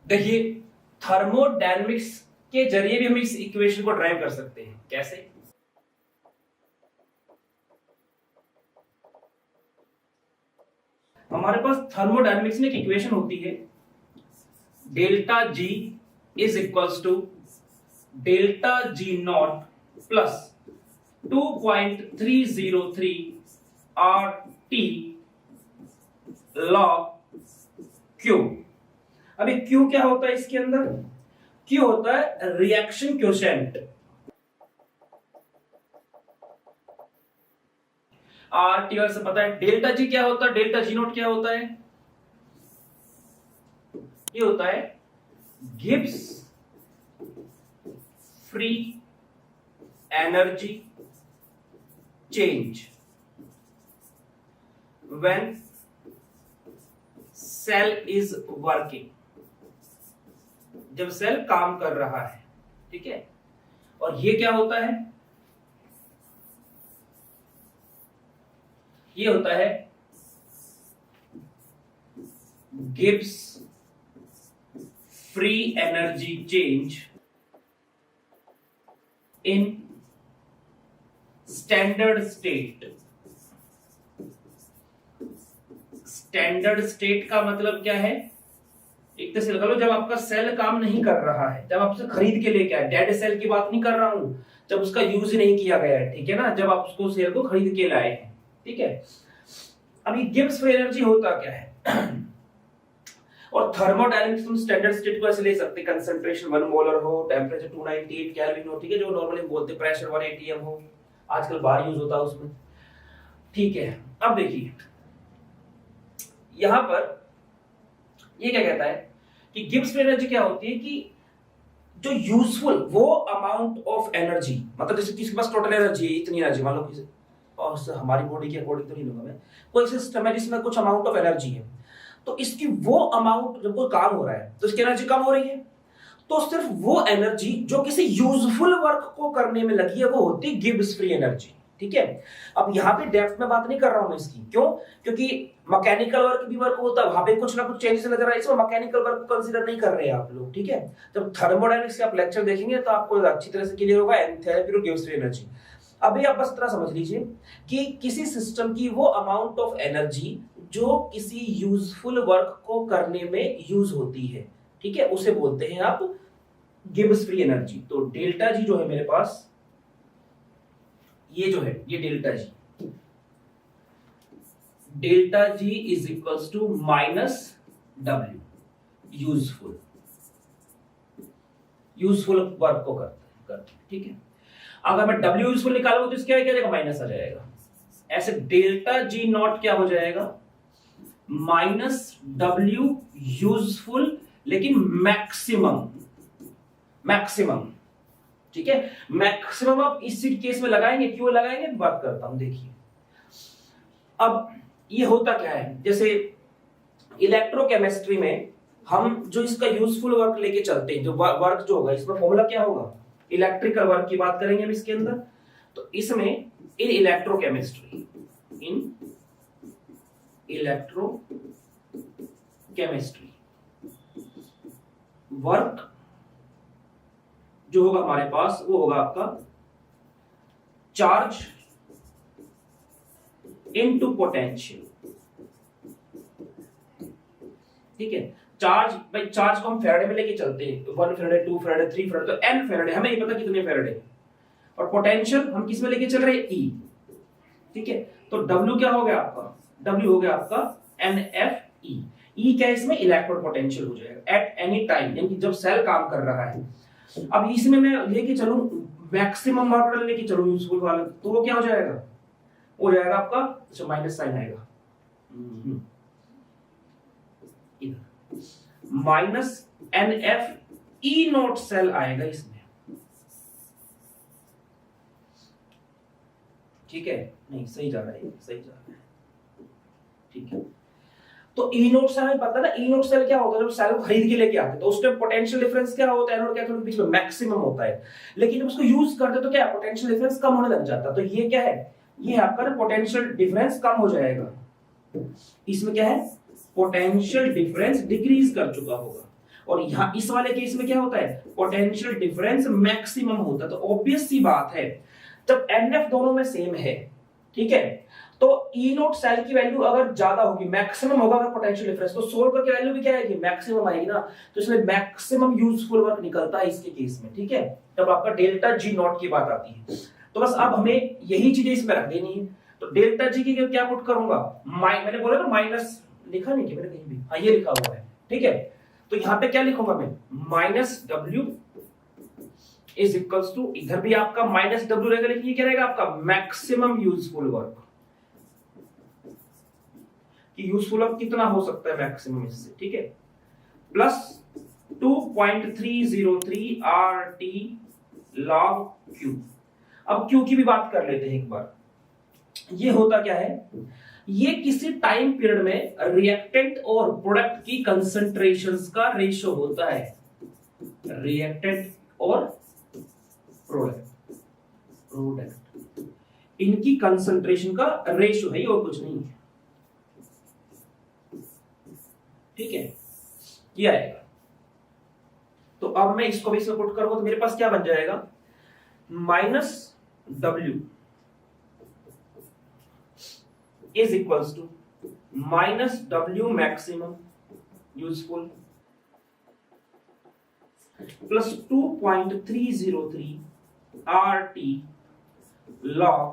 देखिए, थर्मोडायनेमिक्स के जरिए भी हम इस इक्वेशन को ड्राइव कर सकते हैं। कैसे? हमारे पास थर्मोडायनेमिक्स में एक इक्वेशन होती है, delta G is equals to delta G not plus 2.303 R T log Q. अभी क्यू क्या होता है इसके अंदर? क्यू होता है रिएक्शन क्वोशिएंट। आर टी से पता है। डेल्टा जी क्या होता है? डेल्टा जी नोट क्या होता है? ये होता है Gibbs free energy change when cell is working, जब सेल काम कर रहा है। ठीक है, और ये क्या होता है? ये होता है Gibbs free energy change in standard state. Standard state का मतलब क्या है? एक तरह से लगा लो, जब आपका सेल काम नहीं कर रहा है, जब आप उसे खरीद के लेके आए, डेड सेल की बात नहीं कर रहा हूं, जब उसका यूज नहीं किया गया है, ठीक है ना, जब आप उसको सेल को खरीद के लाए हैं, ठीक है। अभी गिब्स फ्री एनर्जी होता क्या है? और थर्मोडायनेमिक्स तुम स्टैंडर्ड स्टेट को ऐसे ले सकते, कंसंट्रेशन 1 मोलर हो, टेंपरेचर 298 केल्विन हो, ठीक है, जो नॉर्मली बोलते, प्रेशर 1 atm हो, आजकल बाहर यूज होता है उसमें, ठीक है। अब देखिए यहां पर ये क्या कहता है कि गिब्स फ्री एनर्जी क्या होती है कि जो यूजफुल वो अमाउंट ऑफ एनर्जी, मतलब जैसे किसी के पास टोटल एनर्जी है इतनी एनर्जी, मान लो किसी, और हमारी बॉडी के अकॉर्डिंग तो नहीं लूंगा मैं, कोई सिस्टम है जिसमें कुछ अमाउंट ऑफ एनर्जी है, तो इसकी वो अमाउंट, जब कोई काम हो रहा है तो इसकी एनर्जी कम हो रही है, तो सिर्फ वो एनर्जी जो किसी यूजफुल वर्क को करने में लगी है वो होती है गिब्स फ्री एनर्जी। ठीक है, अब यहां पे डेप्थ में बात नहीं कर रहा हूं मैं इसकी, क्यों? क्योंकि मैकेनिकल वर्क भी वर्क होता है, वहां पे कुछ ना कुछ चेंजेस नजर आए, इसमें मैकेनिकल वर्क को कंसीडर नहीं कर रहे हैं आप लोग। ठीक है, जब थर्मोडायनेमिक्स के आप लेक्चर देखेंगे तो आपको अच्छी तरह से क्लियर होगा एंथैल्पी और गिब्स फ्री एनर्जी। अभी आप बस इतना समझ लीजिए कि किसी सिस्टम की वो अमाउंट ऑफ एनर्जी जो किसी यूजफुल वर्क को करने में यूज होती है, ठीक है, उसे बोलते हैं आप गिब्स फ्री एनर्जी। तो डेल्टा जी जो है मेरे पास, ये जो है ये delta G is equals to minus W, useful work को करते हैं, ठीक है। अगर मैं डब्ल्यू यूजफुल निकालूंगा तो इसका क्या जाएगा? माइनस आ जाएगा। ऐसे डेल्टा जी नॉट क्या हो जाएगा? माइनस डब्ल्यू यूजफुल, लेकिन मैक्सिमम, ठीक है, मैक्सिमम आप इस केस में लगाएंगे, क्यों लगाएंगे बात करता हूं। देखिए अब ये होता क्या है, जैसे इलेक्ट्रोकेमिस्ट्री में हम जो इसका यूजफुल वर्क लेके चलते हैं, जो वर्क जो होगा इसमें फॉर्मूला क्या होगा? इलेक्ट्रिकल वर्क की बात करेंगे हम इसके अंदर, तो इसमें इन इलेक्ट्रोकेमिस्ट्री वर्क जो होगा हमारे पास वो होगा आपका चार्ज इनटू पोटेंशियल। ठीक है, चार्ज, भाई चार्ज को हम फेराडे में लेके चलते हैं, 1 फेराडे 2 फेराडे 3 फेराडे, तो n फेराडे, हमें नहीं पता कितने फेराडे। और पोटेंशियल हम किस में लेके चल रहे हैं? E। ठीक है, तो W क्या हो गया आपका? W हो गया आपका NFE। E क्या है इसमें? इलेक्ट्रोड पोटेंशियल हो जाएगा एट एनी टाइम, यानी जब सेल काम कर रहा है। अब इसमें मैं लेके चलूं मैक्सिमम मॉडल लेके चलूं यूजफुल वाला, तो वो क्या हो जाएगा? हो जाएगा आपका, अच्छा माइनस साइन आएगा, माइनस NFE नोट सेल आएगा इसमें। ठीक है, नहीं सही जा रहा है, सही जा रहा है, ठीक है। तो ई नोट सेल हमें पता है ना, ई नोट सेल क्या होता है? जब सेल को खरीद के लेके आते हैं तो उसमें पोटेंशियल डिफरेंस क्या होता है? एनोड कैथोड के बीच में मैक्सिमम होता है, लेकिन जब उसको यूज करते हैं तो क्या पोटेंशियल डिफरेंस कम होने लग जाता है। तो ये क्या है? ये आपका ना पोटेंशियल डिफरेंस कम हो जाएगा, इसमें क्या है? पोटेंशियल डिफरेंस डिक्रीज कर चुका होगा। और यहाँ इस वाले केस में क्या होता है, पोटेंशियल डिफरेंस मैक्सिमम होता है। तो ऑब्वियस सी बात है जब NF दोनों में सेम है, ठीक है, तो E नोट सेल की वैल्यू अगर ज्यादा होगी, मैक्सिमम होगा अगर पोटेंशियल डिफरेंस, तो सोल्व करके वैल्यू भी क्या आएगी, मैक्सिमम आएगी ना। तो इसलिए मैक्सिमम यूजफुल वर्क निकलता है इसके केस में, ठीक है, जब आपका डेल्टा G नॉट की बात आती है। तो बस अब हमें यही चीजें इसमें रख देनी है। तो डेल्टा G की क्या पुट करूंगा, मैंने बोला ना माइनस, लिखा नहीं कि मैंने कहीं भी, हाँ ये लिखा हुआ है, ठीक है। तो यहाँ पे क्या लिखूंगा मैं, minus W is equals to, इधर भी आपका माइनस W रहेगा, लेकिन ये क्या रहेगा आपका मैक्सिमम यूजफुल वर्क, कि यूजफुल वर्क कितना हो सकता है मैक्सिमम इससे, ठीक है, प्लस 2.303 RT log Q। अब Q की भी बात कर लेते हैं एक बार। ये होता क्या है, ये किसी टाइम पीरियड में रिएक्टेंट और प्रोडक्ट की कंसंट्रेशंस का रेशियो होता है, रिएक्टेंट और प्रोडक्ट इनकी कंसंट्रेशन का रेशियो है, ये और कुछ नहीं है, ठीक है, ये आएगा। तो अब मैं इसको भी इसमें पुट करूंगा तो मेरे पास क्या बन जाएगा, minus W is equals to minus W maximum useful plus 2.303 RT log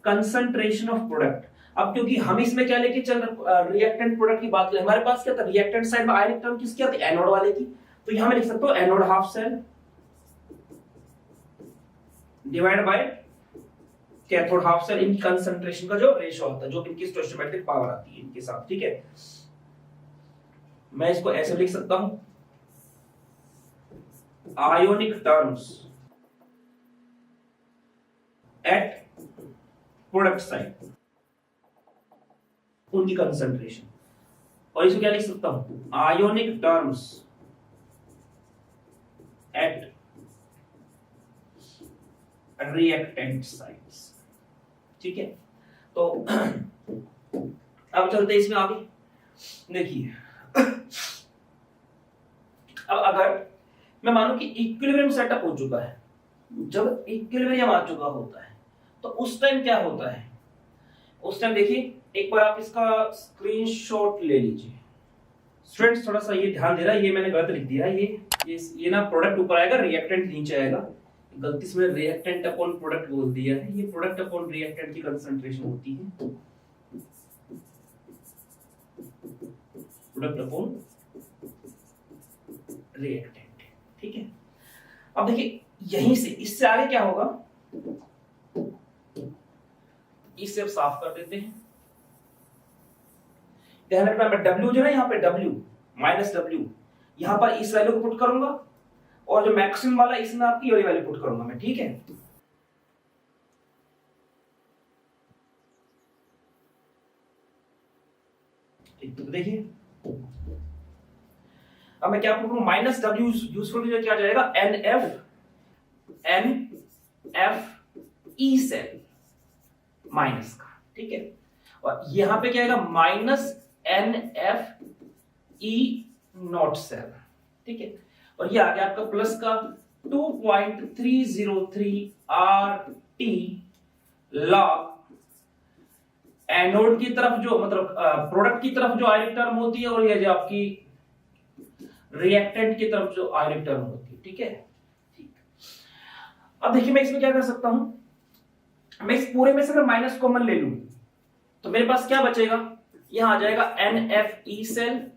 concentration of product. अब क्योंकि हम इसमें क्या लेके चल रहे, रिएक्टेंट प्रोडक्ट की बात करें, हमारे पास क्या था, रिएक्टेंट साइड में आयनिक टर्म किसकी आती है, एनोड वाले की। तो यहां मैं लिख सकता हूं anode half cell divide by cathode half cell, इनकी कंसंट्रेशन का जो रेशियो होता है, जो इनकी स्टोइचियोमेट्रिक पावर आती है इनके साथ, ठीक है। मैं इसको ऐसे लिख सकता हूं, ionic terms at product side, उनकी कंसंट्रेशन, और इसको क्या लिख सकता हूं, ionic terms at reactant sides, ठीक है। तो अब चलते हैं इसमें आगे, देखिए अब अगर मैं मानूं कि इक्विलिब्रियम सेटअप हो चुका है, जब इक्विलिब्रियम आ चुका होता है तो उस टाइम क्या होता है, उस टाइम देखिए एक बार आप इसका स्क्रीनशॉट ले लीजिए स्टूडेंट्स, थोड़ा सा ये ध्यान दे रहा है, ये मैंने गलत लिख दिया, ये ना प्रोडक्ट ऊपर आएगा, रिएक्टेंट नीचे आएगा, गलती से मैंने रिएक्टेंट अपॉन प्रोडक्ट बोल दिया है, ये प्रोडक्ट अपॉन रिएक्टेंट की कंसंट्रेशन होती है, प्रोडक्ट अपॉन रिएक्टेंट, ठीक है। अब देखिए यहीं से इससे आगे क्या होगा, इसे अब साफ कर देते हैं, ध्यान रखना मैं W जो है यहाँ पे W माइनस W, यहां पर इस वैल्यू को पुट करूंगा, और जो मैक्सिमम वाला इसमें आपकी वाली वैल्यू पुट करूंगा मैं, ठीक है। तो देखिए अब मैं क्या पुट करूं, माइनस W यूजफुल जो क्या जाएगा, NF E सेल माइनस का, ठीक है, और यहां पे क्या आएगा, minus NF E not cell, ठीक है, और ये आ गया आपका प्लस का 2.303 RT log एनोड की तरफ जो मतलब प्रोडक्ट की तरफ जो आयनिक टर्म होती है, और ये जो आपकी रिएक्टेंट की तरफ जो आयनिक टर्म होती है, ठीक है, ठीक। अब देखिए मैं इसमें क्या कर सकता हूं, मैं इस पूरे में से अगर माइनस कॉमन ले लूं तो मेरे पास क्या बचेगा, यहां आ जाएगा NFE cell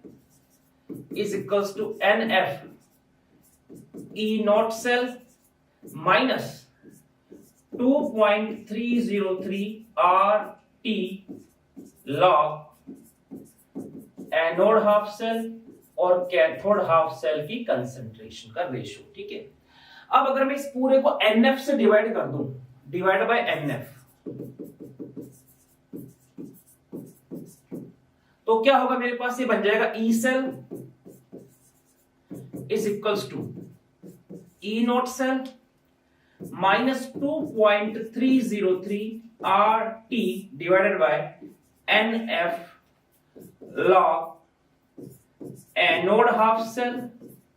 is equals to NF E not cell minus 2.303 RT log anode half cell और कैथोड हाफ सेल की कंसंट्रेशन का रेशियो, ठीक है। अब अगर मैं इस पूरे को NF से डिवाइड कर दूं, डिवाइड बाय NF, तो क्या होगा, मेरे पास ये बन जाएगा E cell is equals to E not cell minus 2.303 RT divided by NF log anode half cell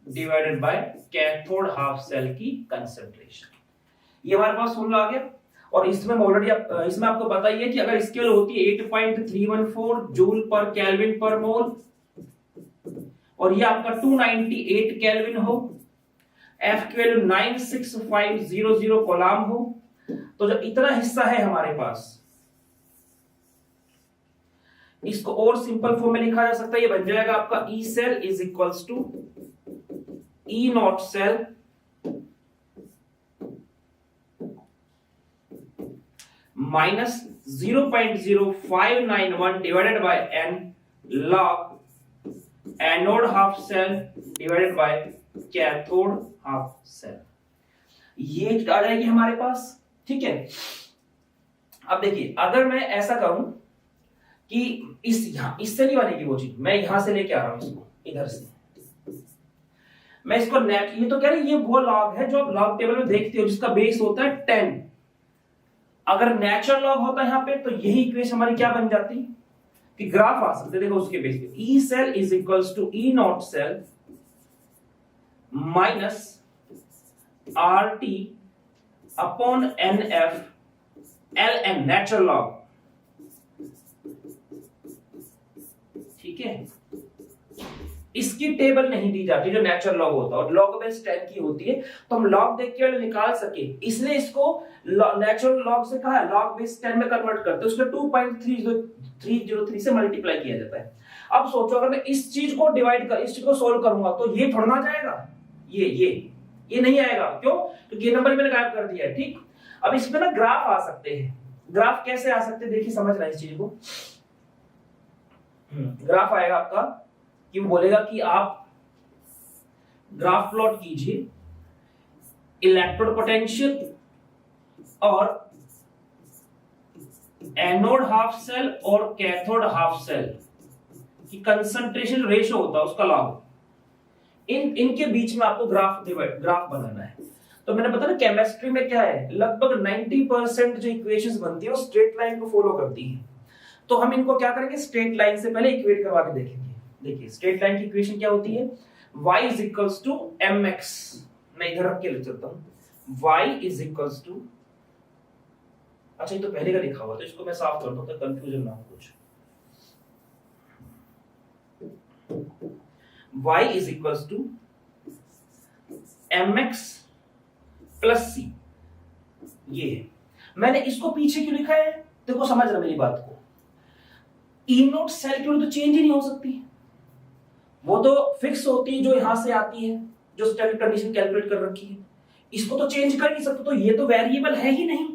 divided by cathode half cell की कंसंट्रेशन। ये हमारे पास फॉर्मूला आ गया। और इसमें ऑलरेडी इसमें आपको पता ही है कि अगर स्केल होती है 8.314 जूल पर केल्विन पर मोल और ये आपका 298 केल्विन हो, एफ की वैल्यू 96500 कोलाम हो, तो जो इतना हिस्सा है हमारे पास, इसको और सिंपल फॉर्म में लिखा जा सकता है। ये बन जाएगा आपका E cell is equals to E not cell minus 0.0591 divided by N log anode half cell divided by cathode half cell. ये आ जाएगी हमारे पास। ठीक है, अब देखिए अगर मैं ऐसा करूं कि इससे नहीं बनेगी वो चीज, मैं यहां से लेके आ रहा हूं इसको इधर से, मैं इसको नेट, ये तो कह रहे ये वो लॉग है जो आप लॉग टेबल में देखते हो जिसका बेस होता है 10। अगर नेचुरल लॉग होता है यहां पे तो यही इक्वेशन हमारी क्या बन जाती कि ग्राफ आ सकते, देखो उसके बेस पे E cell is equals to E not cell minus R T upon N F L N natural log. ठीक है, इसकी टेबल नहीं दी जाती जो नेचुरल लॉग होता है और लॉग बेस 10 की होती है, तो हम लॉग देख के निकाल सके इसलिए इसको नेचुरल लॉग से कहा है लॉग बेस 10 में कन्वर्ट करते हैं, उसमें 2.303 से मल्टीप्लाई किया जाता है। अब सोचो अगर मैं इस चीज को डिवाइड कर इस चीज को सोल्व करूंगा तो ये थोड़ा ना जाएगा, ये नहीं आएगा। क्यों? क्योंकि ये नंबर मैंने गायब कर दिया है। ठीक, अब इसमें ना ग्राफ आ सकते हैं। ग्राफ कैसे आ सकते हैं देखिए, समझ रहे हैं इस चीज को। ग्राफ आएगा आपका कि वो बोलेगा कि आप ग्राफ प्लॉट कीजिए इलेक्ट्रोड पोटेंशियल और एनोड हाफ सेल और कैथोड हाफ सेल की कंसंट्रेशन रेशियो होता है उसका लॉग, इनके बीच में आपको ग्राफ बनाना है। तो मैंने बताया ना केमिस्ट्री में क्या है, लगभग 90% जो इक्वेशंस बनती है वो स्ट्रेट लाइन को फॉलो करती है। तो हम इनको क्या करेंगे, स्ट्रेट लाइन से पहले इक्वेट करवा के देखेंगे। देखिए स्ट्रेट लाइन की इक्वेशन क्या होती है, y is equals to mx, मैं इधर रख के लिख सकता हूं y इज इक्वल्स टू, अच्छा ये तो पहले का लिखा हुआ तो इसको मैं साफ कर दूं तो कंफ्यूजन ना हो कुछ। y is equals to mx plus c, ये है। मैंने इसको पीछे क्यों लिखा है, देखो समझ रहा मेरी बात को, ई नोट सेल की तो चेंज ही नहीं हो सकती, वो तो फिक्स होती है जो यहां से आती है, जो स्टैंडर्ड कंडीशन कैलकुलेट कर रखी है, इसको तो चेंज कर नहीं सकते। तो ये तो वेरिएबल है ही नहीं।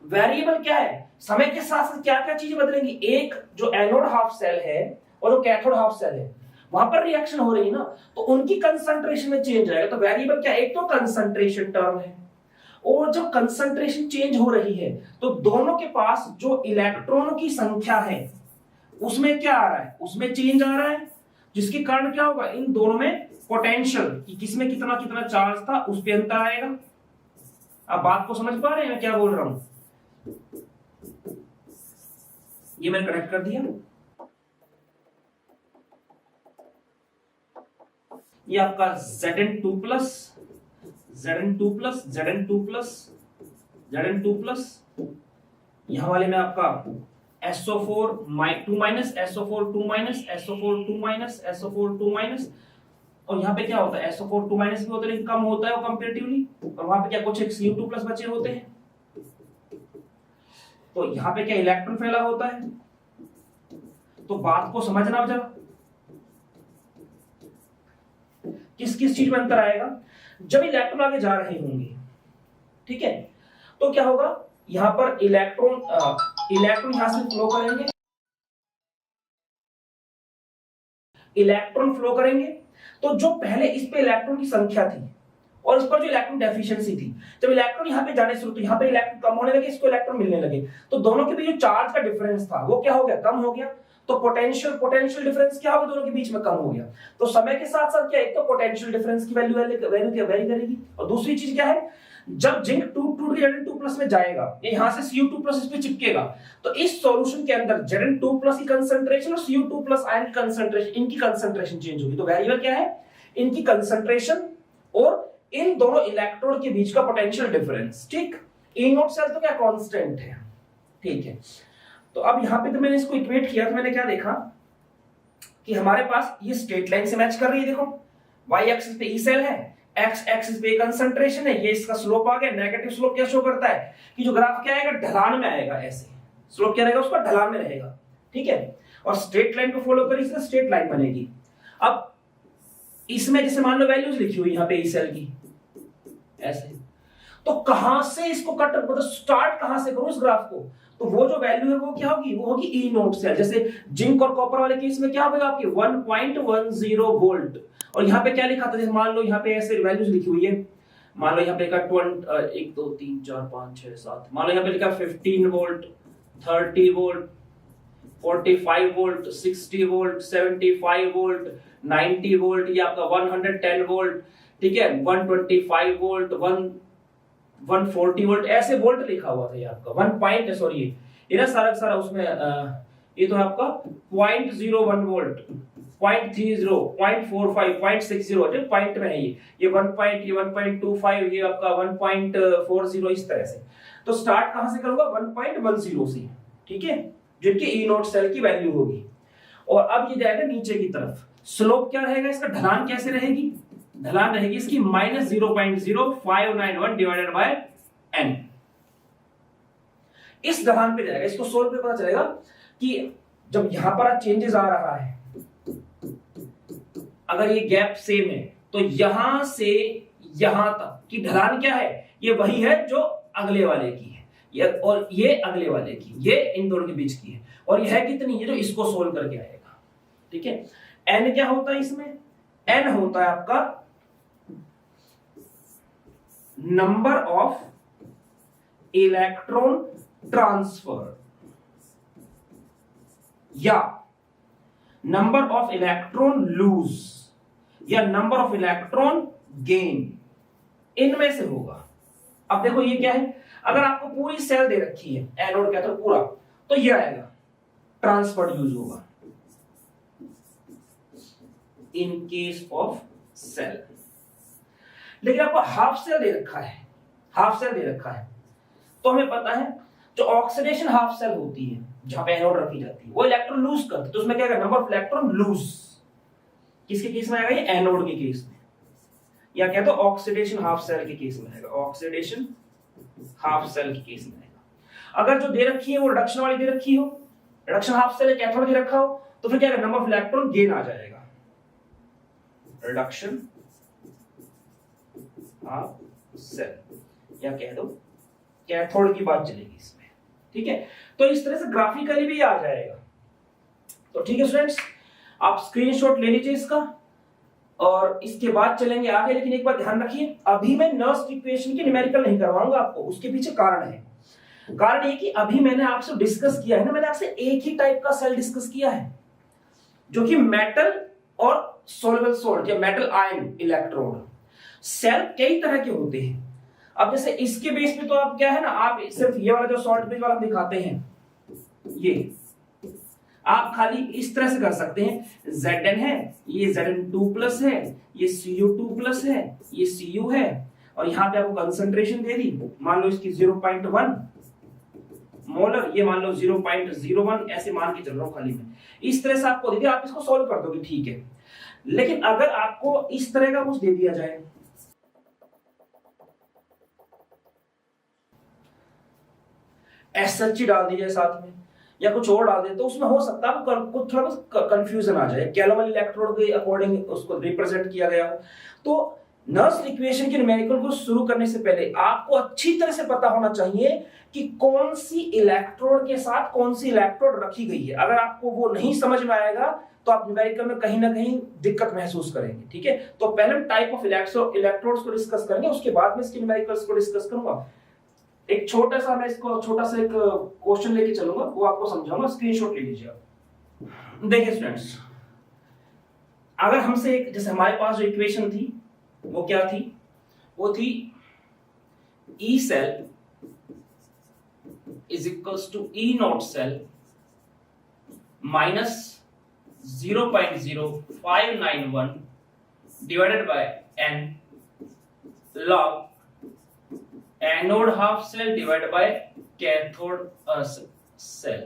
वेरिएबल क्या है, समय के साथ साथ क्या क्या चीजें बदलेंगी, एक जो एनोड हाफ सेल है और जो कैथोड हाफ सेल है वहां पर रिएक्शन हो रही है ना, तो उनकी कंसंट्रेशन में चेंज आएगा। तो वेरिएबल क्या, एक तो कंसंट्रेशन टर्म है, और जब कंसंट्रेशन चेंज हो रही है तो दोनों के पास जो इलेक्ट्रॉनों की संख्या है उसमें क्या आ रहा है, उसमें चेंज आ रहा है, जिसके कारण क्या होगा, इन दोनों में पोटेंशियल कि किसमें कितना कितना चार्ज था उस पे अंतर आएगा। अब बात को समझ पा रहे हैं मैं क्या बोल रहा हूं, ये मैंने कनेक्ट कर दिया। ये आपका Zn2 plus Zn2 plus Zn2 plus Zn2 plus यहां वाले में आपका SO4 2 minus SO4 2 minus SO4 2 minus SO4 2 minus, और यहाँ पे क्या होता है SO4 2 माइनस भी होता है लेकिन कम होता है वो कंपैरेटिवली, और वहां पे क्या कुछ Cu2 प्लस बचे होते हैं। तो यहाँ पे क्या इलेक्ट्रॉन फैला होता है, तो बात को समझना जरा, किस किस चीज में अंतर आएगा, जब इलेक्ट्रॉन आगे जा रहे होंगे, ठीक है, तो क्या होगा, यहां पर इलेक्ट्रॉन यहां से फ्लो करेंगे, इलेक्ट्रॉन फ्लो करेंगे, तो जो पहले इस पे इलेक्ट्रॉन की संख्या थी और इस पर जो इलेक्ट्रॉन डेफिशिएंसी थी, जब इलेक्ट्रॉन यहां पे जाने शुरू, तो यहां पे इलेक्ट्रॉन कम होने लगे, इसको इलेक्ट्रॉन मिलने लगे, तो दोनों के बीच जो चार्ज का डिफरेंस था वो क्या हो गया, कम हो गया। तो पोटेंशियल डिफरेंस क्या होगा, दोनों के बीच में कम हो गया। तो समय के साथ साथ क्या, एक तो पोटेंशियल डिफरेंस की वैल्यू वेरी करेगी, और दूसरी चीज क्या है, जब जिंक टूट के Zn2 प्लस में जाएगा, यहां से Cu2 प्लस इस पे चिपकेगा, तो इस सॉल्यूशन के अंदर Zn2 प्लस की कंसंट्रेशन और Cu2 प्लस आयन की कंसंट्रेशन, इनकी कंसंट्रेशन चेंज होगी। तो वेरिएबल क्या है, इनकी कंसंट्रेशन और इन दोनों इलेक्ट्रोड के बीच का पोटेंशियल डिफरेंस। ठीक, ई नोट सेल तो क्या कांस्टेंट है, ठीक है। तो अब यहां पे तो मैंने इसको इक्वेट किया तो मैंने क्या देखा कि हमारे पास ये स्ट्रेट लाइन से मैच कर रही है। देखो वाई एक्सिस पे ई सेल है, एक्स एक्सिस पे कंसंट्रेशन है, ये इसका स्लोप आ गया। नेगेटिव स्लोप क्या शो करता है कि जो ग्राफ क्या आएगा, ढलान में आएगा। ऐसे स्लोप क्या रहेगा उसका, ढलान में रहेगा, ठीक है। और स्ट्रेट लाइन को फॉलो करें इससे स्ट्रेट लाइन बनेगी। अब इसमें जैसे मान लो वैल्यूज लिखी हुई यहां पे ई सेल की ऐसे, तो कहां से इसको कट मतलब स्टार्ट कहां से करूं इस ग्राफ को, तो वो जो वैल्यू है वो क्या होगी, वो होगी ई नोट सेल। जैसे जिंक और कॉपर वाले केस में क्या होगा आपके 1.10 वोल्ट, और यहाँ पे क्या लिखा था, जैसे मान लो यहाँ पे ऐसे वैल्यूज लिखी हुई है, मान लो यहाँ पे लिखा 1 2 3 4 5 6 7, मान लो यहाँ पे लिखा 15 volt, 30 volt, 45 volt, 60 volt, 75 volt, 90 volt, ये आपका 110 वोल्ट, ठीक है, 125 वोल्ट, 140 वोल्ट, ऐसे वोल्ट लिखा हुआ था। ये आपका 1 पॉइंट सॉरी ये ना सारा सारा उसमें ये तो है आपका 0.01 वोल्ट, 0.30, 0.45, 0.60, जो पॉइंट में है ये 1 पॉइंट, ये 1.25, ये आपका 1.40, इस तरह से। तो स्टार्ट कहां से करूंगा, 1.10 से, ठीक है, जिनकी ई नोट सेल की वैल्यू होगी। और अब ये जाएगा नीचे की तरफ, स्लोप क्या रहेगा इसका, ढलान कैसे रहेगी, ढलान रहेगी इसकी -0.0591 डिवाइडेड बाय n। इस ढलान पे जाएगा, इसको सोल्व पे पता चलेगा कि जब यहां पर चेंजेस आ रहा है, अगर ये गैप सेम है तो यहां से यहां तक की ढलान क्या है, ये वही है जो अगले वाले की है, ये और ये अगले वाले की, ये इन दोनों के बीच की है। और ये है कितनी, ये जो इसको सोल्व करके आएगा, ठीक है। n क्या होता है इसमें, n होता है आपका नंबर ऑफ इलेक्ट्रॉन ट्रांसफर या नंबर ऑफ इलेक्ट्रॉन लूज या नंबर ऑफ इलेक्ट्रॉन गेन, इनमें से होगा। अब देखो ये क्या है, अगर आपको पूरी सेल दे रखी है, एनोड कैथोड पूरा, तो ये आएगा ट्रांसफर्ड यूज होगा इन केस ऑफ सेल। लेकिन आपको हाफ सेल दे रखा है, हाफ सेल दे रखा है, तो हमें पता है जो ऑक्सीडेशन हाफ सेल होती है जहां पे एनोड रखी जाती है, वो इलेक्ट्रॉन लूज करती है, तो उसमें क्या आएगा, नंबर ऑफ इलेक्ट्रॉन लूज। किसके केस में आएगा, ये एनोड के केस में, या क्या तो ऑक्सीडेशन हाफ सेल के केस में आएगा, ऑक्सीडेशन हाफ सेल के केस में आएगा। अगर जो दे रखी है वो रिडक्शन वाली दे रखी हो, रिडक्शन हाफ सेल कैथोड दे रखा हो, तो फिर क्या आएगा, नंबर ऑफ इलेक्ट्रॉन गेन आ जाएगा, रिडक्शन हाफ सेल, या कह दो कैथोड की बात चलेगी इसमें, ठीक है। तो इस तरह से ग्राफिकली भी आ जाएगा। तो ठीक है स्टूडेंट्स, आप स्क्रीनशॉट ले लीजिए इसका और इसके बाद चलेंगे आगे। लेकिन एक बात ध्यान रखिए, अभी मैं नर्स्ट इक्वेशन की न्यूमेरिकल नहीं करवाऊंगा आपको, उसके पीछे कारण है। कारण ये कि अभी मैंने आपसे डिस्कस किया है ना, मैंने आपसे एक ही टाइप का सेल डिस्कस किया है जो कि मेटल और सोल्युबल सॉल्ट या मेटल आयन इलेक्ट्रोड। सेल कई तरह के होते हैं। अब जैसे इसके बेस पे तो आप क्या है ना, आप सिर्फ ये वाला जो सॉल्ट बेस वाला दिखाते हैं, ये आप खाली इस तरह से कर सकते हैं, Zn है, ये Zn2+ है, ये Cu2+ है, ये Cu है, और यहां पे आपको कंसंट्रेशन दे दी, मान लो इसकी 0.1 मोलर, ये मान लो 0.01, ऐसे मान के चल रहा हूं खाली में, इस तरह से आपको दे दिया, आप इसको सॉल्व कर दोगे, ठीक है। लेकिन अगर आपको इस तरह का कुछ दे दिया जाए, SH डाल दीजिए साथ में या कुछ और डाल दे, तो उसमें हो सकता है कुछ थोड़ा बहुत कंफ्यूजन आ जाए, कैलोमल इलेक्ट्रोड के अकॉर्डिंग उसको रिप्रेजेंट किया गया हो। तो नर्स्ट इक्वेशन के न्यूमेरिकल को शुरू करने से पहले आपको अच्छी तरह से पता होना चाहिए कि कौन सी इलेक्ट्रोड के साथ कौन सी इलेक्ट्रोड रखी गई है। अगर आपको वो नहीं समझ में आएगा तो आप न्यूमेरिकल में कहीं ना कहीं दिक्कत महसूस करेंगे, ठीक है। तो पहले टाइप ऑफ इलेक्ट्रोड्स को डिस्कस करेंगे, उसके बाद में इसके न्यूमेरिकल्स को डिस्कस करूंगा। एक छोटा सा मैं इसको छोटा सा एक क्वेश्चन लेके चलूंगा, वो आपको समझाऊंगा, स्क्रीनशॉट ले लीजिए आप। देखिए स्टूडेंट्स, अगर हमसे एक, जैसे हमारे पास जो इक्वेशन थी वो क्या थी, वो थी E cell is equals to E not cell minus 0.0591 divided by n log anode half cell divide by cathode cell,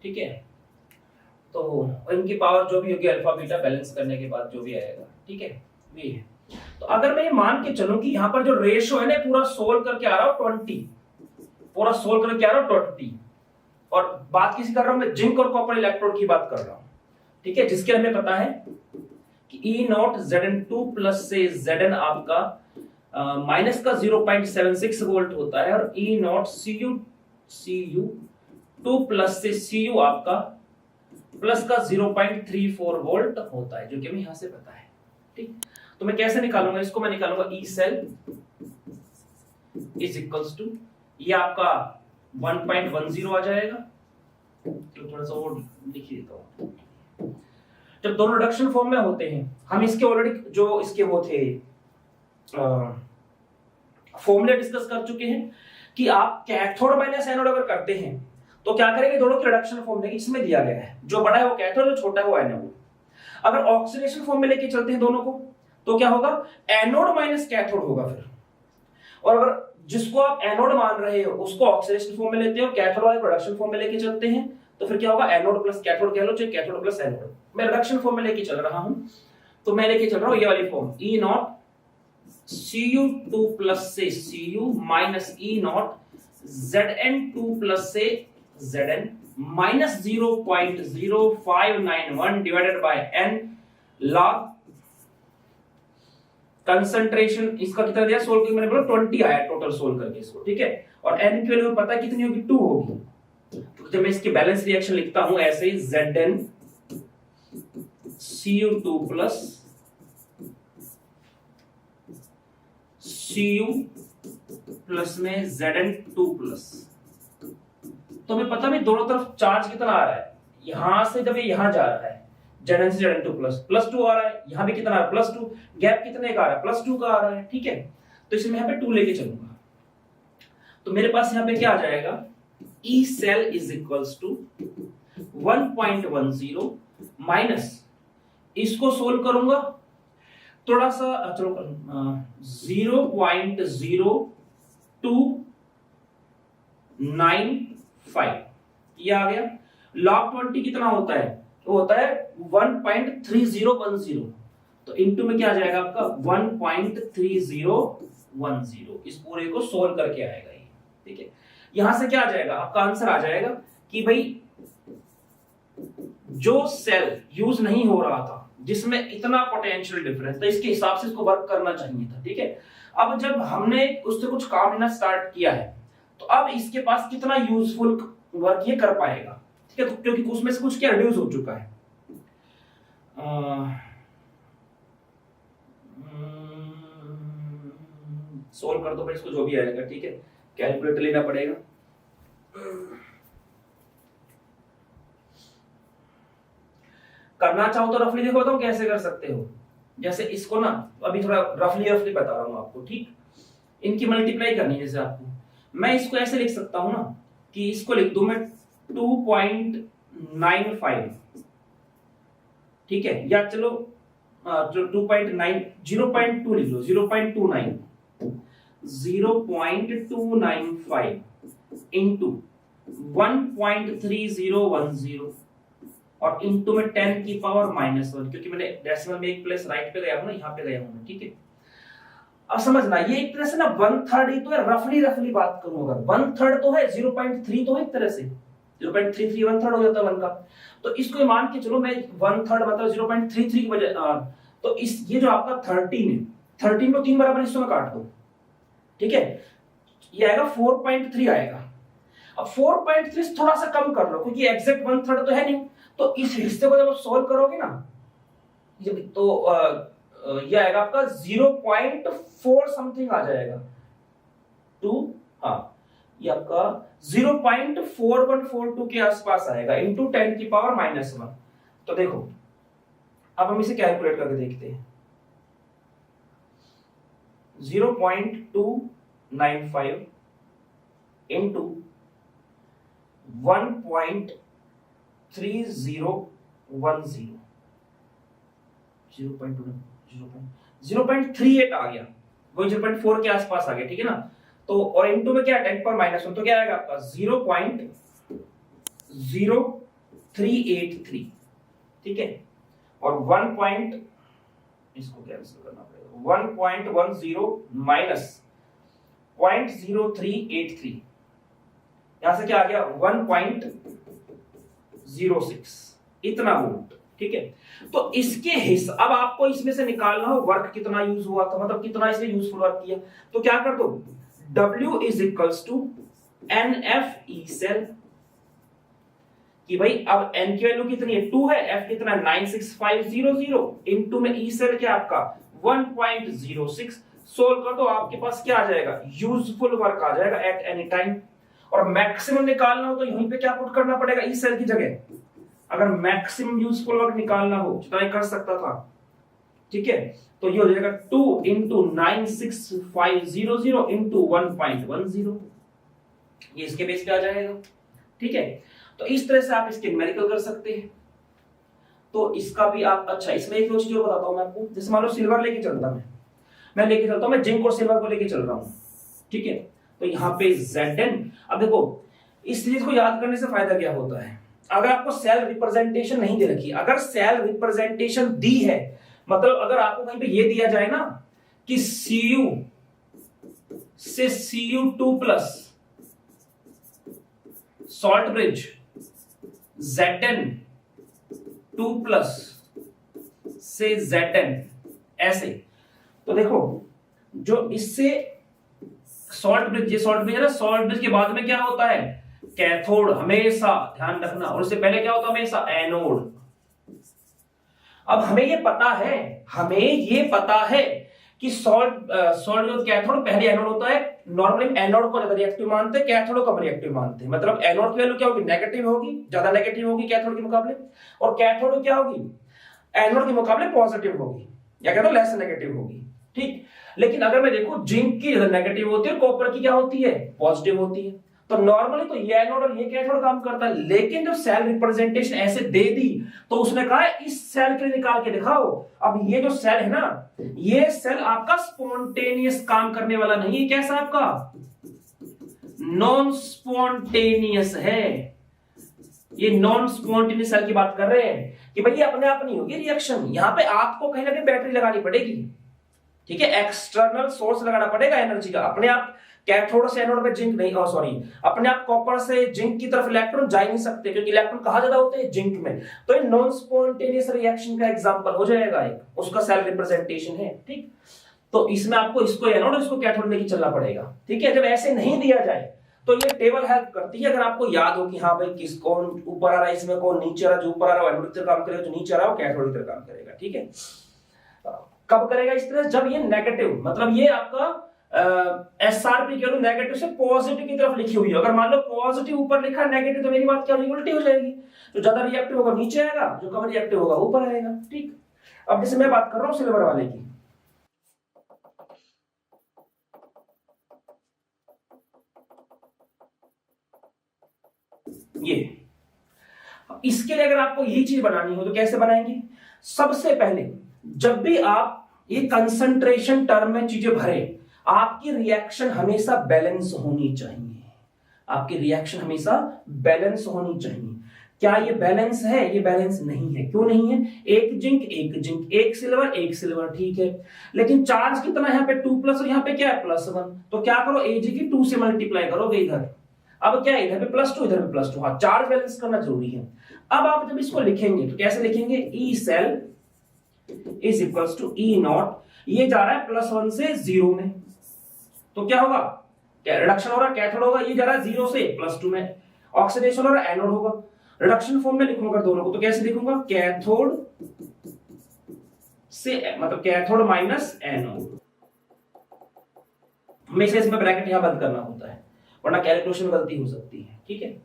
ठीक है। तो इनकी पावर जो भी होगी अल्फा बीटा बैलेंस करने के बाद जो भी आएगा, ठीक है, ये है। तो अगर मैं ये मान के चलूं कि यहाँ पर जो रेशियो है ना पूरा सोल्व करके आ रहा हूं 20, पूरा सोल्व करके आ रहा हूं 20, और बात किसी कर रहा हूं मैं जिंक और कॉपर इलेक्ट्रोड की बात कर रहा हूं, ठीक है, जिसके हमें पता है कि E नॉट Zn2 प्लस से Zn आपका माइनस का 0.76 वोल्ट होता है, और E नॉट Cu2 प्लस से Cu आपका प्लस का 0.34 वोल्ट होता है, जो कि हमें यहां से पता है, ठीक। तो मैं कैसे निकालूंगा इसको, मैं निकालूंगा E cell is equals to, ये आपका 1.10 आ जाएगा, तो थोड़ा सा और लिख देता हूं। जब दोनों रिडक्शन फॉर्म में होते हैं, हम इसके ऑलरेडी जो इसके वो थे फॉर्मूले डिस्कस कर चुके हैं कि आप कैथोड माइनस एनोड अगर करते हैं तो क्या करेंगे, दोनों के रिडक्शन फॉर्म में इसमें दिया गया है, जो बड़ा है वो कैथोड, जो छोटा है वो एनोड। अगर ऑक्सीडेशन फॉर्म में लेके चलते हैं दोनों को तो क्या होगा, एनोड माइनस कैथोड होगा फिर, और अगर जिसको आप एनोड मान रहे हो उसको ऑक्सीडेशन फॉर्म में लेते हो, कैथोड वाले रिडक्शन फॉर्म में लेके चलते हैं, तो फिर क्या होगा, एनोड प्लस कैथोड कह लो, चाहे कैथोड प्लस एनोड। मैं रिडक्शन फॉर्म में लेके चल रहा हूं, तो मैं लेके चल रहा हूं ये वाली form, E not Cu2 plus से Cu minus E not Zn2 plus से Zn minus 0.0591 divided by n log concentration, इसका कितना दिया सोल्व करके, मैंने बोला 20 आया टोटल सोल्व करके इसको, ठीक है, और n की वैल्यू पता है कितनी होगी, 2 होगी। तो जब मैं इसके बैलेंस रिएक्शन लिखता हूं ऐसे ही, Zn Cu2 plus Cu plus में Zn2 प्लस, तो हमें पता है दोनों तरफ चार्ज कितना आ रहा है, यहां से जब ये यहां जा रहा है Zn से Zn2 प्लस 2 आ रहा है, यहां भी कितना आ रहा है +2, गैप कितने का आ रहा है +2 का आ रहा है, ठीक है। तो इसमें यहां पे 2 लेके चलूंगा, तो मेरे पास यहां पे क्या आ जाएगा, E cell is equals to 1.10 minus, इसको सोल्व करूंगा थोड़ा सा, चलो 0.0295 ये आ गया। log 20 कितना होता है, तो होता है 1.3010, तो इनटू में क्या आ जाएगा आपका 1.3010, इस पूरे को सोल्व करके आएगा ये, ठीक है। यहां से क्या आ जाएगा, आपका आंसर आ जाएगा कि भाई जो सेल यूज नहीं हो रहा था जिसमें इतना पोटेंशियल डिफरेंस था, इसके हिसाब से इसको वर्क करना चाहिए था, ठीक है। अब जब हमने उससे कुछ काम लेना स्टार्ट किया है, तो अब इसके पास कितना यूजफुल वर्क ये कर पाएगा, ठीक है, तो क्योंकि उसमें से कुछ क्या रिड्यूस हो चुका है। सोल्व कर दो फिर इसको, जो भी आएगा, ठीक है, कैलकुलेटर लेना पड़ेगा। करना चाहो तो रफली देखो, बताऊं कैसे कर सकते हो। जैसे इसको ना अभी थोड़ा रफली बता रहा हूं आपको, ठीक। इनकी मल्टीप्लाई करनी है, जैसे आपको मैं इसको ऐसे लिख सकता हूं ना कि इसको लिख दूं मैं 2.95, ठीक है, या चलो 2.9 0.2 लिख लो, 0.29 0.295 इंटू 1.3010 और इंटू में 10 की पावर -1, क्योंकि मैंने डेसिमल में एक प्लेस राइट पे गया हूं ना, यहां पे गया हूं, ठीक है। अब समझना, ये एक तरह से ना 1/3 ही तो है, रफली बात करूं अगर 1/3 तो है, 0.3 तो है, एक तरह से 0.33 1/3 हो जाता है 1 का, तो इसको मान के चलो मैं 1/3 मतलब 0.33 की वजह, तो इस ये जो आपका 13 है, 13 को 3 बराबर हिस्सों में काट दो, ठीक है, ये आएगा 4.3 आएगा। अब 4.3 थोड़ा सा कम कर लो, क्योंकि एग्जैक्ट 1/3 तो है नहीं, तो इस हिस्से को जब आप सॉल्व करोगे ना, तो ये आएगा आपका 0.4 समथिंग आ जाएगा, 2, हाँ, ये आपका 0.4142 के आसपास आएगा, इंटू 10 की पावर -1। तो देखो अब हम इसे कैलकुलेट करके देखते हैं, 0.295 इंटू 1.3010, 0.38 आ गया, वही 0.4 के आसपास आ गया, ठीक है ना। तो और इनटू में क्या है 10 पर -1, तो क्या आएगा आपका 0.0383, ठीक है। और 1 पॉइंट, इसको कैंसिल करना पड़ेगा, 1.10 माइनस 0.0383, यहां से क्या आ गया 1.06, इतना वोल्ट, ठीक है। तो इसके हिस्सा अब आपको इसमें से निकालना हो वर्क कितना यूज हुआ था, मतलब कितना इसने यूजफुल वर्क किया। तो क्या कर दो, W is equals to NF E cell, कि भाई अब n की वैल्यू कितनी है 2 है, F कितना 96500, इनटू में E सेल क्या आपका 1.06, सोल्व कर दो, आपके पास क्या आ जाएगा यूजफुल वर्क आ जाएगा एट एनी टाइम। और मैक्सिमम निकालना हो तो यहीं पे क्या पुट करना पड़ेगा E सेल की जगह, अगर मैक्सिमम यूजफुल वर्क निकालना हो जितना कर सकता था, ठीक है, तो ये हो जाएगा 2 इंटू 96500 इंटू 1.10, ये इसके बेस पे आ जाएगा, ठीक है। तो इस तरह से आप इसके न्यूमेरिकल कर सकते हैं। तो इसका भी आप, अच्छा इसमें एक दो चीज और बताता हूं मैं आपको, जैसे मान लो सिल्वर लेके चलता मैं लेके चलता हूं, मैं जिंक और सिल्वर को लेके चल रहा हूं, ठीक है। तो यहाँ पे Zn, अब देखो इस चीज को याद करने से फायदा क्या होता है, अगर आपको सेल रिप्रेजेंटेशन नहीं दे रखी, अगर सेल रिप्रेजेंटेशन दी है, मतलब अगर आपको कहीं पे ये दिया जाए ना कि Cu से Cu2 plus salt bridge Zn2 plus से Zn, ऐसे, तो देखो जो इससे सॉल्ट ब्रिज, ये सॉल्ट ब्रिज है ना, सॉल्ट ब्रिज के बाद में क्या होता है कैथोड, हमेशा ध्यान रखना, और इससे पहले क्या होता है हमेशा एनोड। अब हमें ये पता है कि सॉल्ट जो कैथोड पहले एनोड होता है, नॉर्मली एनोड को ज्यादा रिएक्टिव मानते हैं, कैथोड को कम रिएक्टिव मानते हैं, मतलब एनोड की वैल्यू क्या होगी नेगेटिव होगी, ज्यादा नेगेटिव होगी कैथोड के मुकाबले, और कैथोड क्या होगी एनोड के मुकाबले पॉजिटिव होगी, या कह दो लेस नेगेटिव होगी, ठीक। लेकिन अगर मैं देखूं जिंक की नेगेटिव होती है, कॉपर की क्या होती है पॉजिटिव होती है, तो नॉर्मली तो ये एनोड और ये कैथोड काम करता है। लेकिन जब सेल रिप्रेजेंटेशन ऐसे दे दी तो उसने कहा इस सेल के लिए निकाल के दिखाओ। अब ये जो सेल है ना, ये सेल आपका स्पॉन्टेनियस काम करने वाला नहीं है, कैसा आपका नॉन स्पॉन्टेनियस है। ये नॉन स्पॉन्टेनियस सेल की बात कर रहे हैं कि भाई ये अपने आप नहीं होगी रिएक्शन, यहां पे आपको कहीं ना कहीं बैटरी लगानी पड़ेगी, ठीक है, एक्सटर्नल सोर्स लगाना पड़ेगा एनर्जी का। अपने आप कैथोड से एनोड में जिंक नहीं, सॉरी अपने आप कॉपर से जिंक की तरफ इलेक्ट्रॉन जा ही नहीं सकते, क्योंकि इलेक्ट्रॉन कहां ज्यादा होते हैं जिंक में। तो ये नॉन स्पॉन्टेनियस रिएक्शन का एग्जांपल हो जाएगा, एक उसका सेल रिप्रेजेंटेशन है, ठीक। तो इसमें आपको इसको एनोड इसको कैथोड लेके चलना पड़ेगा, ठीक है। जब ऐसे नहीं दिया जाए तो ये टेबल हेल्प करती है, अगर आपको याद हो कि हाँ भाई किस कौन ऊपर आ रहा है, इसमें कौन नीचे आ रहा है, जो ऊपर आ रहा है वो एनोड की तरफ काम करेगा, जो नीचे आ रहा है वो कैथोड की तरफ काम करेगा, ठीक है। कब करेगा इस तरह, जब ये नेगेटिव, मतलब ये आपका एसआरपी की वैल्यू नेगेटिव से पॉजिटिव की तरफ लिखी हुई है। अगर मान लो पॉजिटिव ऊपर लिखा है नेगेटिव, तो मेरी बात क्या होगी उल्टी हो जाएगी, जो ज्यादा रिएक्टिव होगा नीचे आएगा, जो कम रिएक्टिव होगा ऊपर आएगा, ठीक। अब जैसे मैं बात कर रहा हूं सिल्वर वाले की, ये इसके लिए अगर आपको यही चीज बनानी हो तो कैसे बनाएंगे, सबसे पहले जब भी आप ये कंसंट्रेशन टर्म में चीजें भरे, आपकी रिएक्शन हमेशा बैलेंस होनी चाहिए, आपकी रिएक्शन हमेशा बैलेंस होनी चाहिए। क्या ये बैलेंस है, ये बैलेंस नहीं है, क्यों नहीं है, एक जिंक एक सिल्वर, ठीक है। लेकिन चार्ज कितना है यहाँ पे 2 प्लस, और यहाँ पे क्या है +1, तो क्या करो Ag की 2 से मल्टीप्लाई करोगे इधर, अब क्या है इधर पे +2 इधर पे +2, हाँ चार्ज बैलेंस करना जरूरी है। अब आप जब इसको लिखेंगे तो कैसे लिखेंगे, E cell is equals to E not, ये जा रहा है +1 से 0 में, तो क्या होगा रिडक्शन हो रहा है कैथोड होगा, ये जा रहा है 0 से +2 में, ऑक्सीडेशन हो रहा है एनोड होगा। रिडक्शन फॉर्म में लिखूंगा दोनों को, तो कैसे लिखूंगा कैथोड से, मतलब कैथोड माइनस एनोड, हमेशा इसमें ब्रैकेट यहां बंद करना होता है वरना कैलकुलेशन में गलती हो सकती है, ठीक है।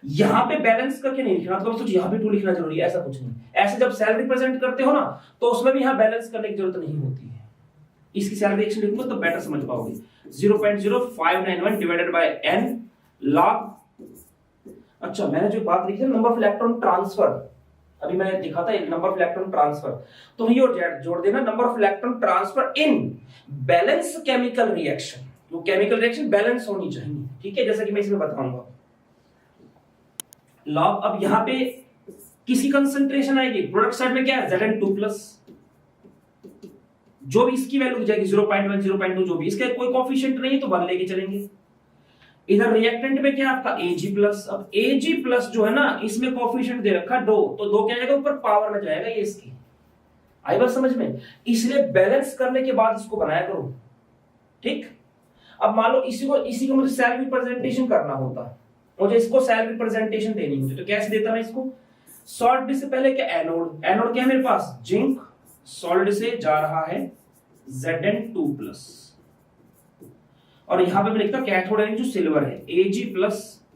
यहां पे बैलेंस करके नहीं लिखना, तो सोचिए यहां पे 2 लिखना जरूरी है, ऐसा कुछ नहीं। ऐसे जब सेल रिप्रेजेंट करते हो ना तो उसमें भी यहां बैलेंस करने की जरूरत नहीं होती है। इसकी सेल रिएक्शन लिखूंगा तो बेटर समझ पाओगे, 0.0591 डिवाइडेड बाय n log, अच्छा मैंने जो बात लिखी है नंबर ऑफ इलेक्ट्रॉन ट्रांसफर, अभी मैंने दिखा था नंबर ऑफ इलेक्ट्रॉन ट्रांसफर, तो वही और जेड जोड़ देना, number of electron transfer in balance chemical reaction, वो केमिकल रिएक्शन बैलेंस होनी चाहिए, ठीक है, जैसा कि मैं इसमें बताऊंगा। लॉग अब यहां पे किसी कंसंट्रेशन आएगी, प्रोडक्ट साइड में क्या है Zn2+, जो भी इसकी वैल्यू जाएगी 0.1 0.2 जो भी, इसका कोई कोफिशिएंट नहीं है तो 1 लेके चलेंगे। इधर रिएक्टेंट में क्या है आपका Ag+, अब Ag+ जो है ना, इसमें कोफिशिएंट दे रखा 2, तो 2 क्या जाएगा ऊपर पावर में जाएगा, ये इसकी आई बात समझ में, इसलिए बैलेंस करने के बाद इसको बनाया करो, ठीक। अब मान लो इसी को मुझे सेल्फ रिप्रेजेंटेशन करना होता, मुझे इसको सेल्फ रिप्रेजेंटेशन देनी होती, तो कैसे देता मैं इसको, सॉल्ट से पहले क्या एनोड, एनोड क्या है मेरे पास जिंक, सॉल्ट से जा रहा है Zn2+, और यहां पे मैं लिखता कैथोड यानी जो सिल्वर है Ag+,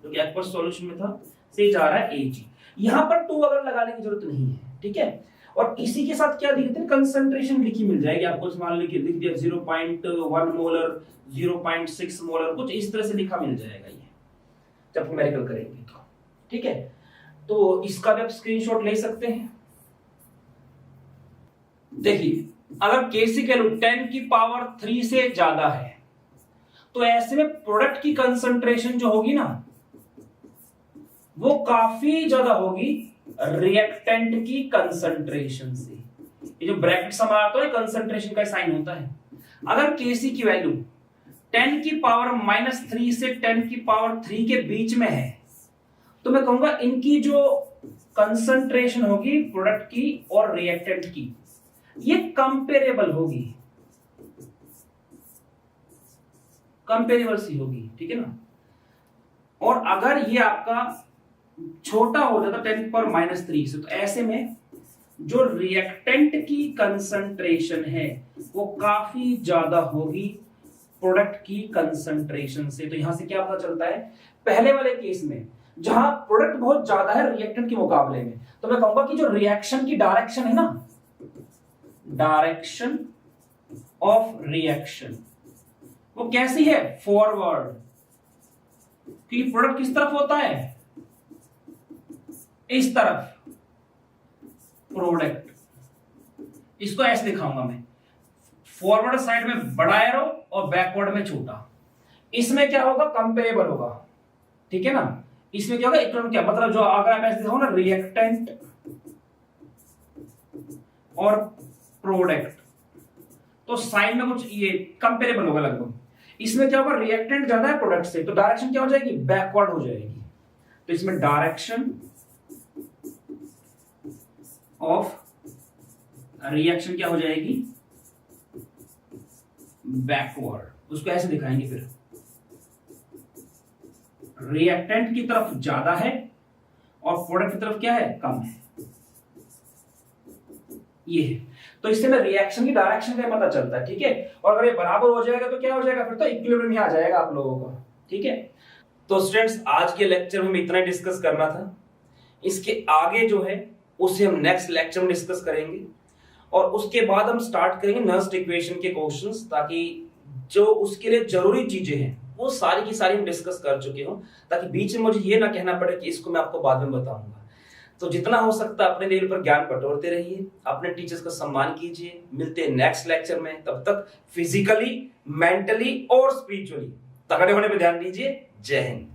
जो कि एक्वस सॉल्यूशन में था, से जा रहा है Ag। यहां पर 2 अगर लगाने की जरूरत नहीं है, ठीक है। और इसी के साथ क्या लिखते हैं, कंसंट्रेशन लिखी मिल जाएगी आपको, मान लिख दिया 0.1 मोलर 0.6 मोलर, कुछ इस तरह से लिखा मिल जाएगा ये जब न्यूमेरिकल करेंगे तो, ठीक है। तो इसका भी आप स्क्रीनशॉट ले सकते हैं। देखिए अगर Kc की वैल्यू 10⁻³ से ज्यादा है तो ऐसे में प्रोडक्ट की कंसंट्रेशन जो होगी ना वो काफी ज्यादा होगी रिएक्टेंट की कंसंट्रेशन से। ये जो ब्रैकेट समाया तो कंसंट्रेशन का साइन होता है। अगर Kc की वैल्यू 10⁻³ से 10⁻³ के बीच में है तो मैं कहूंगा इनकी जो कंसंट्रेशन होगी प्रोडक्ट की और रिएक्टेंट की ये कंपेरेबल होगी, कंपेरेबल सी होगी, ठीक है ना। और अगर ये आपका छोटा हो जाता 10⁻³ से तो ऐसे में जो रिएक्टेंट की कंसंट्रेशन है वो काफी ज्यादा होगी प्रोडक्ट की कंसंट्रेशन से। तो यहां से क्या पता चलता है, पहले वाले केस में जहां प्रोडक्ट बहुत ज्यादा है रिएक्टेंट के मुकाबले में, तो मैं कहूंगा कि जो रिएक्शन की डायरेक्शन है ना, डायरेक्शन ऑफ रिएक्शन वो कैसी है, फॉरवर्ड, क्योंकि प्रोडक्ट किस तरफ होता है, इस तरफ प्रोडक्ट। इसको ऐसे दिखाऊंगा मैं, फॉरवर्ड साइड में बड़ा एरो और बैकवर्ड में छोटा। इसमें क्या होगा, कंपेरेबल होगा, ठीक है ना। इसमें क्या होगा, इक्विवेलेंट, क्या मतलब जो अगर आप ऐसे दिखाओ ना रिएक्टेंट और प्रोडक्ट तो साइड में कुछ ये कंपेरेबल होगा लगभग। इसमें क्या होगा, रिएक्टेंट ज्यादा है प्रोडक्ट से तो डायरेक्शन क्या हो जाएगी, बैकवर्ड हो जाएगी। तो इसमें डायरेक्शन ऑफ रिएक्शन क्या हो जाएगी, बैकवर्ड। उसको ऐसे दिखाएंगे फिर, रिएक्टेंट की तरफ ज्यादा है और प्रोडक्ट की तरफ क्या है, कम है, ये है। तो इससे ना रिएक्शन की डायरेक्शन का पता चलता है, ठीक है। और अगर ये बराबर हो जाएगा तो क्या हो जाएगा, फिर तो इक्विलिब्रियम में आ जाएगा आप लोगों का, ठीक है। तो स्टूडेंट्स आज के लेक्चर में इतना डिस्कस करना था। इसके आगे जो है उसे हम नेक्स्ट लेक्चर में डिस्कस करेंगे और उसके बाद हम स्टार्ट करेंगे नर्स्ड इक्वेशन के क्वेश्चंस, ताकि जो उसके लिए जरूरी चीजें हैं वो सारी की सारी हम डिस्कस कर चुके हो, ताकि बीच में मुझे ये ना कहना पड़े कि इसको मैं आपको बाद में बताऊंगा। तो जितना हो सकता है अपने लेवल पर ज्ञान बटोरते रहिए, अपने टीचर्स का सम्मान कीजिए। मिलते हैं नेक्स्ट लेक्चर में, तब तक फिजिकली, मेंटली और स्पिरिचुअली तगड़े होने पर ध्यान दीजिए। जय हिंद।